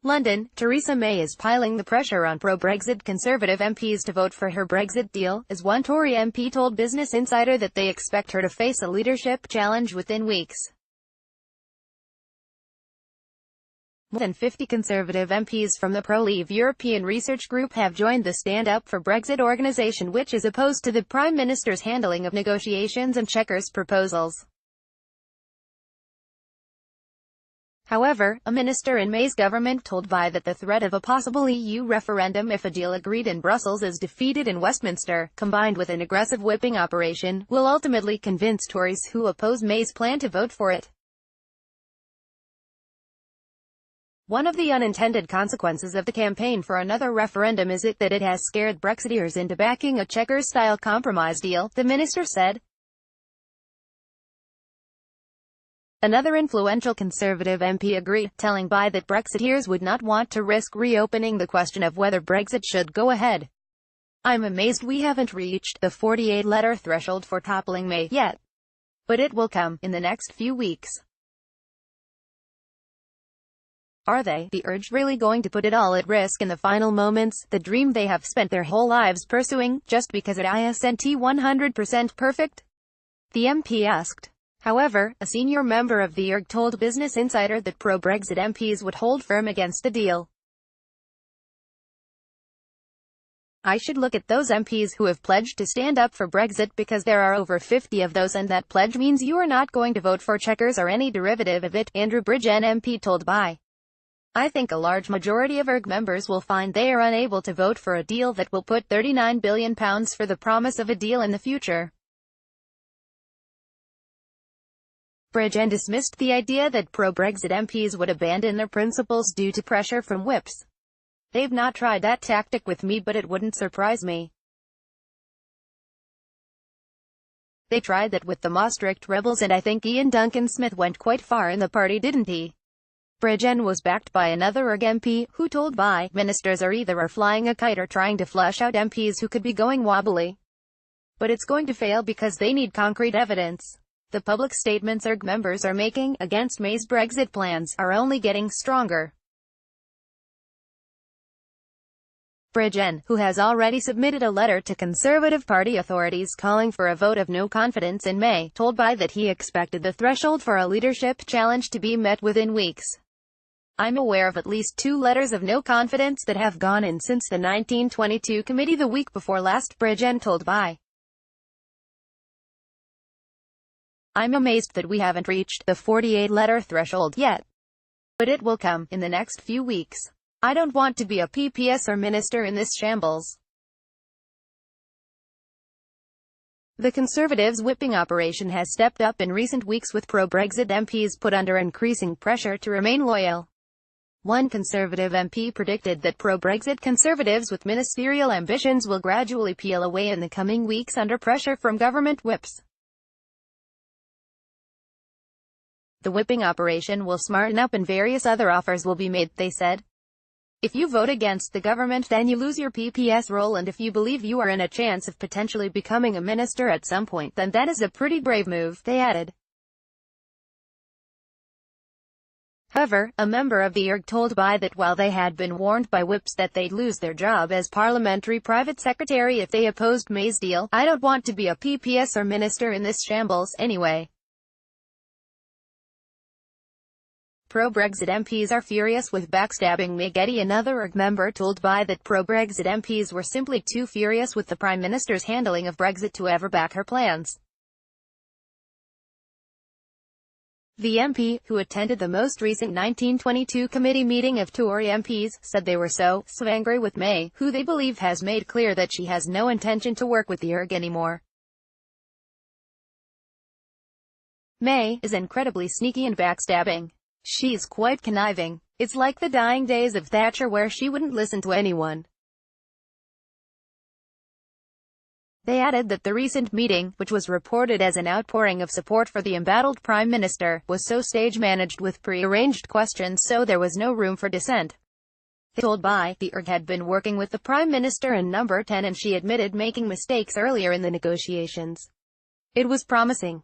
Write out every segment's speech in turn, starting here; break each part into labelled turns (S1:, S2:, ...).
S1: London, Theresa May is piling the pressure on pro-Brexit Conservative MPs to vote for her Brexit deal, as one Tory MP told Business Insider that they expect her to face a leadership challenge within weeks. More than 50 Conservative MPs from the pro-Leave European research group have joined the Stand Up For Brexit organisation, which is opposed to the Prime Minister's handling of negotiations and Chequers' proposals. However, a minister in May's government told Vi that the threat of a possible EU referendum if a deal agreed in Brussels is defeated in Westminster, combined with an aggressive whipping operation, will ultimately convince Tories who oppose May's plan to vote for it. One of the unintended consequences of the campaign for another referendum is that it has scared Brexiteers into backing a Chequers-style compromise deal, the minister said. Another influential Conservative MP agreed, telling Vi that Brexiteers would not want to risk reopening the question of whether Brexit should go ahead. "I'm amazed we haven't reached the 48-letter threshold for toppling May yet. But it will come in the next few weeks." Are they, the urge, really going to put it all at risk in the final moments, the dream they have spent their whole lives pursuing, just because it isn't 100% perfect? The MP asked. However, a senior member of the ERG told Business Insider that pro-Brexit MPs would hold firm against the deal. "I should look at those MPs who have pledged to stand up for Brexit, because there are over 50 of those, and that pledge means you are not going to vote for Chequers or any derivative of it," Andrew Bridgen MP told Vi. "I think a large majority of ERG members will find they are unable to vote for a deal that will put £39 billion for the promise of a deal in the future." Bridgen dismissed the idea that pro-Brexit MPs would abandon their principles due to pressure from whips. "They've not tried that tactic with me, but it wouldn't surprise me. They tried that with the Maastricht rebels, and I think Ian Duncan Smith went quite far in the party, didn't he?" Bridgen was backed by another ERG MP, who told Vi, "Ministers are either flying a kite or trying to flush out MPs who could be going wobbly. But it's going to fail because they need concrete evidence. The public statements ERG members are making against May's Brexit plans are only getting stronger." Bridgen, who has already submitted a letter to Conservative Party authorities calling for a vote of no confidence in May, told Vi that he expected the threshold for a leadership challenge to be met within weeks. "I'm aware of at least 2 letters of no confidence that have gone in since the 1922 committee the week before last," Bridgen told Vi. "I'm amazed that we haven't reached the 48-letter threshold yet. But it will come in the next few weeks. I don't want to be a PPS or minister in this shambles." The Conservatives' whipping operation has stepped up in recent weeks, with pro-Brexit MPs put under increasing pressure to remain loyal. One Conservative MP predicted that pro-Brexit Conservatives with ministerial ambitions will gradually peel away in the coming weeks under pressure from government whips. "The whipping operation will smarten up and various other offers will be made," they said. "If you vote against the government, then you lose your PPS role, and if you believe you are in a chance of potentially becoming a minister at some point, then that is a pretty brave move," they added. However, a member of the ERG told Vi that while they had been warned by whips that they'd lose their job as parliamentary private secretary if they opposed May's deal, "I don't want to be a PPS or minister in this shambles, anyway." Pro-Brexit MPs are furious with backstabbing May. Getty, another ERG member, told Vi that pro-Brexit MPs were simply too furious with the Prime Minister's handling of Brexit to ever back her plans. The MP, who attended the most recent 1922 committee meeting of Tory MPs, said they were so angry with May, who they believe has made clear that she has no intention to work with the ERG anymore. "May is incredibly sneaky and backstabbing. She's quite conniving. It's like the dying days of Thatcher, where she wouldn't listen to anyone." They added that the recent meeting, which was reported as an outpouring of support for the embattled Prime Minister, was so stage-managed with pre-arranged questions, so there was no room for dissent. They told Vi, the ERG had been working with the Prime Minister in Number 10, and she admitted making mistakes earlier in the negotiations. It was promising.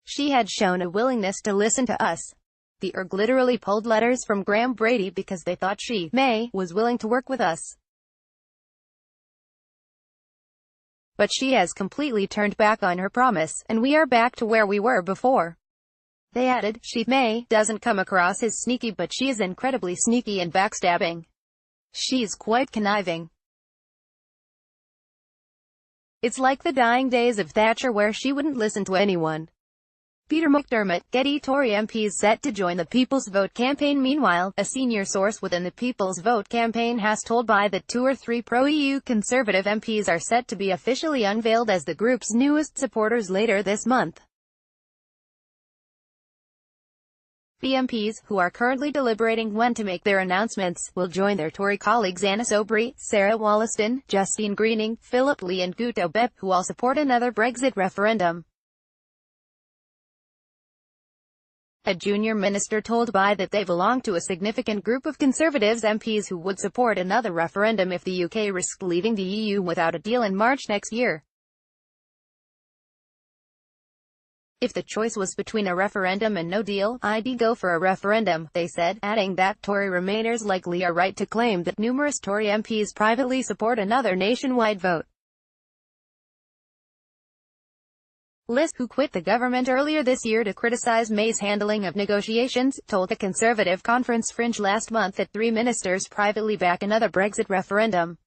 S1: She had shown a willingness to listen to us. The ERG literally pulled letters from Graham Brady because they thought she, May, was willing to work with us. But she has completely turned back on her promise, and we are back to where we were before. They added, she, May, doesn't come across as sneaky, but she is incredibly sneaky and backstabbing. She's quite conniving. It's like the dying days of Thatcher where she wouldn't listen to anyone. Peter McDermott, Getty. Tory MPs set to join the People's Vote campaign. Meanwhile, a senior source within the People's Vote campaign has told BI that 2 or 3 pro-EU Conservative MPs are set to be officially unveiled as the group's newest supporters later this month. The MPs, who are currently deliberating when to make their announcements, will join their Tory colleagues Anna Soubry, Sarah Wollaston, Justine Greening, Philip Lee and Guto Bep, who all support another Brexit referendum. A junior minister told BI that they belong to a significant group of Conservatives MPs who would support another referendum if the UK risked leaving the EU without a deal in March next year. If the choice was between a referendum and no deal, I'd go for a referendum, they said, adding that Tory Remainers likely are right to claim that numerous Tory MPs privately support another nationwide vote. Liz, who quit the government earlier this year to criticize May's handling of negotiations, told the Conservative Conference Fringe last month that 3 ministers privately back another Brexit referendum.